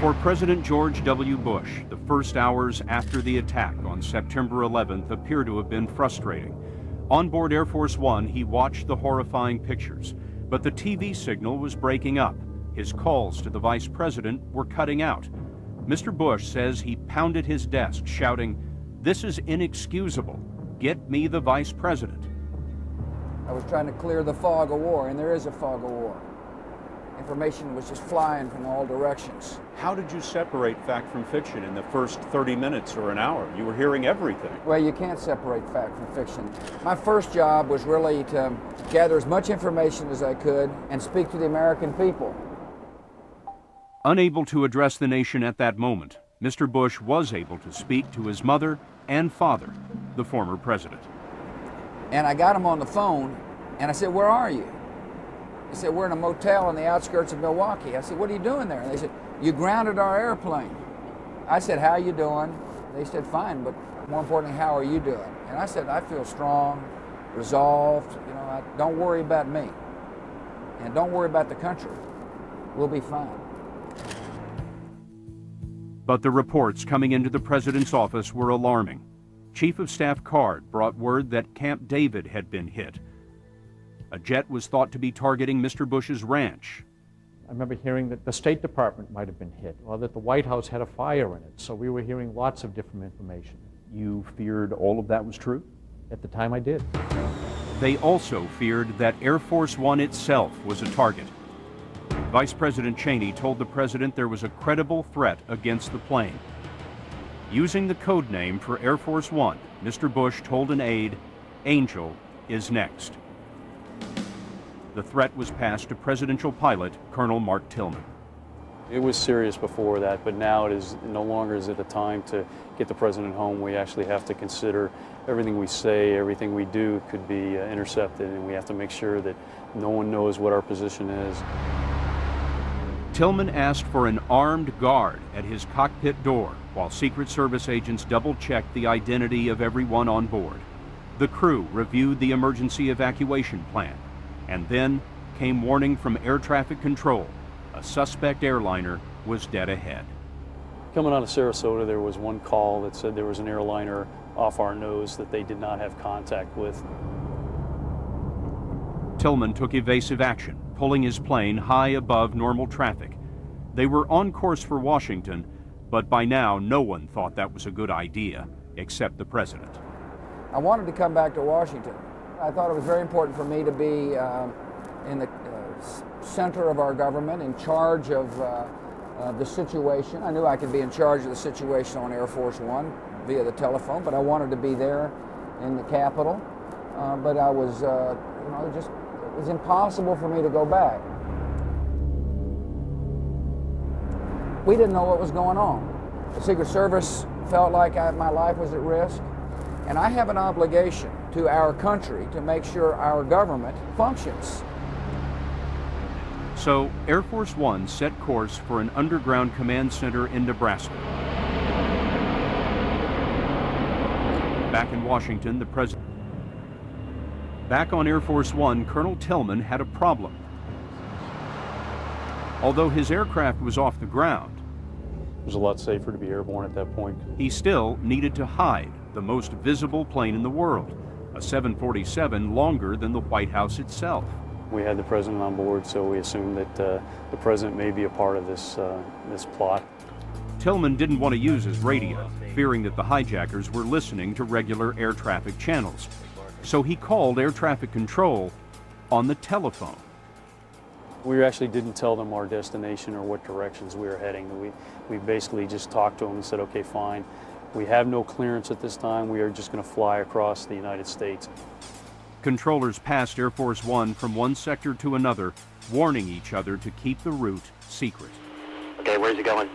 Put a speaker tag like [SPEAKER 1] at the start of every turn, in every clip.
[SPEAKER 1] For President George W. Bush, the first hours after the attack on September 11th appear to have been frustrating. On board Air Force One, he watched the horrifying pictures, but the TV signal was breaking up. His calls to the vice president were cutting out. Mr. Bush says he pounded his desk, shouting, "This is inexcusable. Get me the vice president."
[SPEAKER 2] I was trying to clear the fog of war, and there is a fog of war. Information was just flying from all directions.
[SPEAKER 1] How did you separate fact from fiction in the first 30 minutes or an hour? You were hearing everything.
[SPEAKER 2] Well, you can't separate fact from fiction. My first job was really to gather as much information as I could and speak to the American people.
[SPEAKER 1] Unable to address the nation at that moment, Mr. Bush was able to speak to his mother and father, the former president.
[SPEAKER 2] And I got him on the phone, and I said, "Where are you?" He said, "We're in a motel on the outskirts of Milwaukee." I said, "What are you doing there?" And they said, "You grounded our airplane." I said, "How you doing?" They said, "Fine, but more importantly, how are you doing?" And I said, "I feel strong, resolved, don't worry about me. And don't worry about the country. We'll be fine."
[SPEAKER 1] But the reports coming into the president's office were alarming. Chief of Staff Card brought word that Camp David had been hit. A jet was thought to be targeting Mr. Bush's ranch.
[SPEAKER 3] I remember hearing that the State Department might have been hit, or that the White House had a fire in it, so we were hearing lots of different information.
[SPEAKER 1] You feared all of that was true?
[SPEAKER 3] At the time I did.
[SPEAKER 1] They also feared that Air Force One itself was a target. Vice President Cheney told the president there was a credible threat against the plane. Using the code name for Air Force One, Mr. Bush told an aide, "Angel is next." The threat was passed to presidential pilot Colonel Mark Tillman.
[SPEAKER 4] It was serious before that, but now it is no longer is it the time to get the president home. We actually have to consider everything we say, everything we do could be intercepted, and we have to make sure that no one knows what our position is.
[SPEAKER 1] Tillman asked for an armed guard at his cockpit door while Secret Service agents double-checked the identity of everyone on board. The crew reviewed the emergency evacuation plan, and then came warning from air traffic control. A suspect airliner was dead ahead.
[SPEAKER 4] Coming out of Sarasota, there was one call that said there was an airliner off our nose that they did not have contact with.
[SPEAKER 1] Tillman took evasive action, pulling his plane high above normal traffic. They were on course for Washington, but by now no one thought that was a good idea, except the president.
[SPEAKER 2] I wanted to come back to Washington. I thought it was very important for me to be in the center of our government, in charge of the situation. I knew I could be in charge of the situation on Air Force One via the telephone, but I wanted to be there in the Capitol. But I was, it was impossible for me to go back. We didn't know what was going on. The Secret Service felt like my life was at risk, and I have an obligation to our country to make sure our government functions.
[SPEAKER 1] So Air Force One set course for an underground command center in Nebraska. Back in Washington, the president. Back on Air Force One, Colonel Tillman had a problem. Although his aircraft was off the ground,
[SPEAKER 4] It was a lot safer to be airborne at that point.
[SPEAKER 1] he still needed to hide the most visible plane in the world, a 747 longer than the White House itself.
[SPEAKER 4] We had the president on board, so we assumed that the president may be a part of this plot.
[SPEAKER 1] Tillman didn't want to use his radio, fearing that the hijackers were listening to regular air traffic channels. So he called air traffic control on the telephone.
[SPEAKER 4] We actually didn't tell them our destination or what directions we were heading. We basically just talked to them and said, okay, fine. We have no clearance at this time. We are just going to fly across the United States.
[SPEAKER 1] Controllers passed Air Force One from one sector to another, warning each other to keep the route secret.
[SPEAKER 5] Okay, where's he going?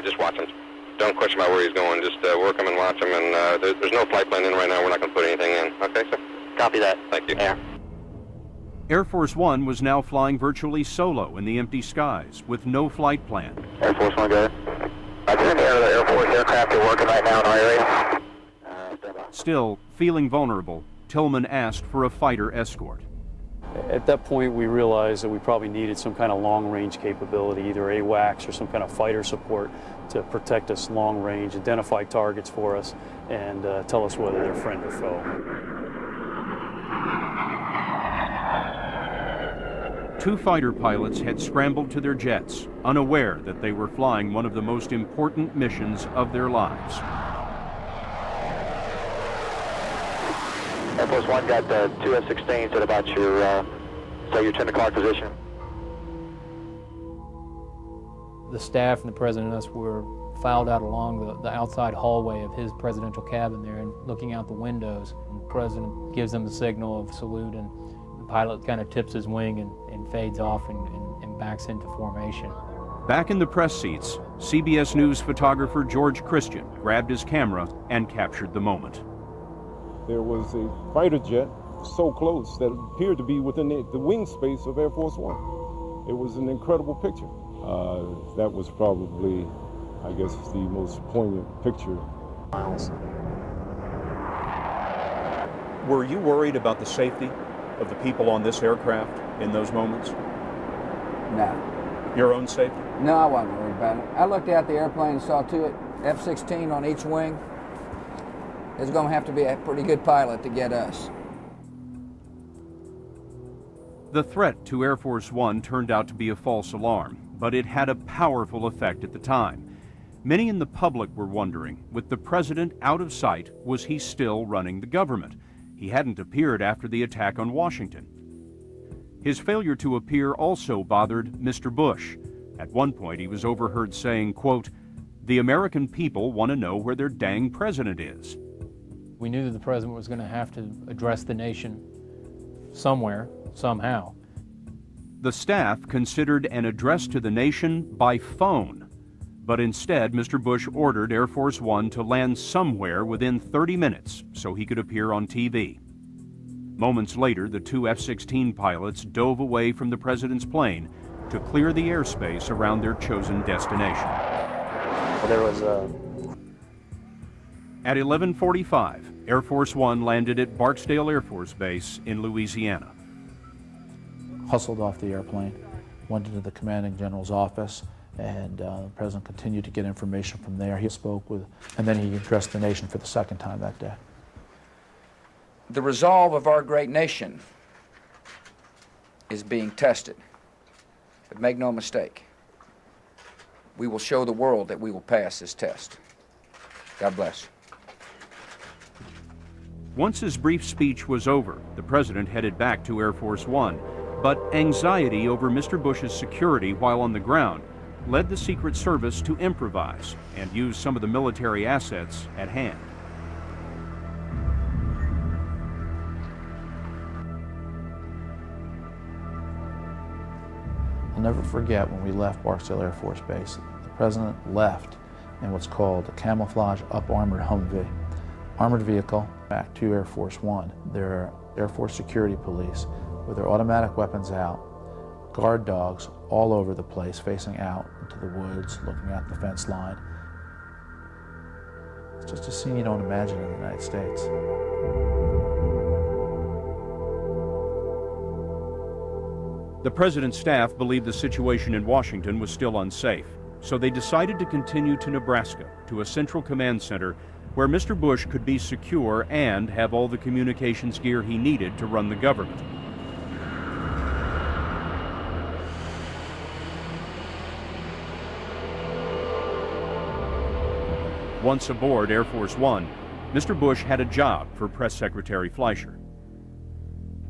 [SPEAKER 5] Just watch him. Don't question about where he's going. Just work him and watch him. And there's no flight plan in right now. We're not going to put anything in. Okay, sir? Copy that. Thank you. Air.
[SPEAKER 1] Air Force One was now flying virtually solo in the empty skies with no flight plan.
[SPEAKER 5] Air Force One, go ahead. I think the Air Force aircraft are working right now in our area.
[SPEAKER 1] Still, feeling vulnerable, Tillman asked for a fighter escort.
[SPEAKER 4] At that point, we realized that we probably needed some kind of long-range capability, either AWACS or some kind of fighter support to protect us long range, identify targets for us, and tell us whether they're friend or foe.
[SPEAKER 1] Two fighter pilots had scrambled to their jets, unaware that they were flying one of the most important missions of their lives.
[SPEAKER 5] Air Force One got two F-16s at about your 10 o'clock position.
[SPEAKER 6] The staff and the president and us were filed out along the outside hallway of his presidential cabin there and looking out the windows. And the president gives them the signal of salute, and the pilot kind of tips his wing and fades off and backs into formation.
[SPEAKER 1] Back in the press seats, CBS News photographer George Christian grabbed his camera and captured the moment.
[SPEAKER 7] There was a fighter jet so close that it appeared to be within the wing space of Air Force One. It was an incredible picture. That was probably, I guess, the most poignant picture.
[SPEAKER 1] Were you worried about the safety of the people on this aircraft in those moments?
[SPEAKER 2] No.
[SPEAKER 1] Your own safety?
[SPEAKER 2] No, I wasn't worried about it. I looked out the airplane and saw two F-16 on each wing. There's going to have to be a pretty good pilot to get us.
[SPEAKER 1] The threat to Air Force One turned out to be a false alarm, but it had a powerful effect at the time. Many in the public were wondering, with the president out of sight, was he still running the government? He hadn't appeared after the attack on Washington. His failure to appear also bothered Mr. Bush. At one point, he was overheard saying, quote, "The American people want to know where their dang president is."
[SPEAKER 6] We knew that the president was going to have to address the nation somewhere, somehow.
[SPEAKER 1] The staff considered an address to the nation by phone, but instead Mr. Bush ordered Air Force One to land somewhere within 30 minutes so he could appear on TV. Moments later, the two F-16 pilots dove away from the president's plane to clear the airspace around their chosen destination.
[SPEAKER 4] There was
[SPEAKER 1] At 11:45, Air Force One landed at Barksdale Air Force Base in Louisiana.
[SPEAKER 8] Hustled off the airplane, went into the commanding general's office, and the president continued to get information from there. He spoke with, and then he addressed the nation for the second time that day.
[SPEAKER 2] The resolve of our great nation is being tested. But make no mistake, we will show the world that we will pass this test. God bless.
[SPEAKER 1] Once his brief speech was over, the president headed back to Air Force One, but anxiety over Mr. Bush's security while on the ground led the Secret Service to improvise and use some of the military assets at hand.
[SPEAKER 8] I'll never forget when we left Barksdale Air Force Base, the president left in what's called a camouflage up-armored Humvee. Armored vehicle back to Air Force One. There are Air Force security police with their automatic weapons out, guard dogs all over the place facing out into the woods, looking at the fence line. It's just a scene you don't imagine in the United States.
[SPEAKER 1] The president's staff believed the situation in Washington was still unsafe, so they decided to continue to Nebraska, to a central command center where Mr. Bush could be secure and have all the communications gear he needed to run the government. Once aboard Air Force One, Mr. Bush had a job for Press Secretary Fleischer.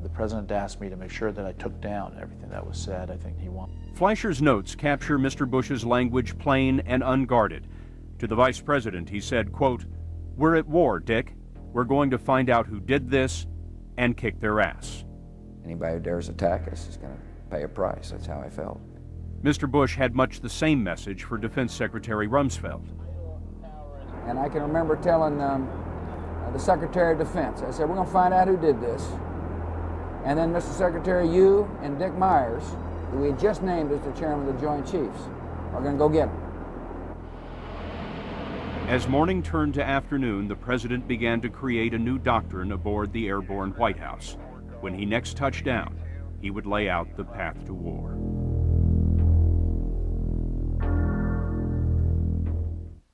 [SPEAKER 8] The president asked me to make sure that I took down everything that was said. I think he wanted.
[SPEAKER 1] Fleischer's notes capture Mr. Bush's language plain and unguarded. To the vice president, he said, quote, "We're at war, Dick. We're going to find out who did this and kick their ass."
[SPEAKER 2] Anybody who dares attack us is going to pay a price. That's how I felt.
[SPEAKER 1] Mr. Bush had much the same message for Defense Secretary Rumsfeld.
[SPEAKER 2] And I can remember telling the Secretary of Defense, I said, we're going to find out who did this. And then Mr. Secretary, you and Dick Myers, who we had just named as the chairman of the Joint Chiefs, are going to go get him.
[SPEAKER 1] As morning turned to afternoon, the president began to create a new doctrine aboard the airborne White House. When he next touched down, he would lay out the path to war.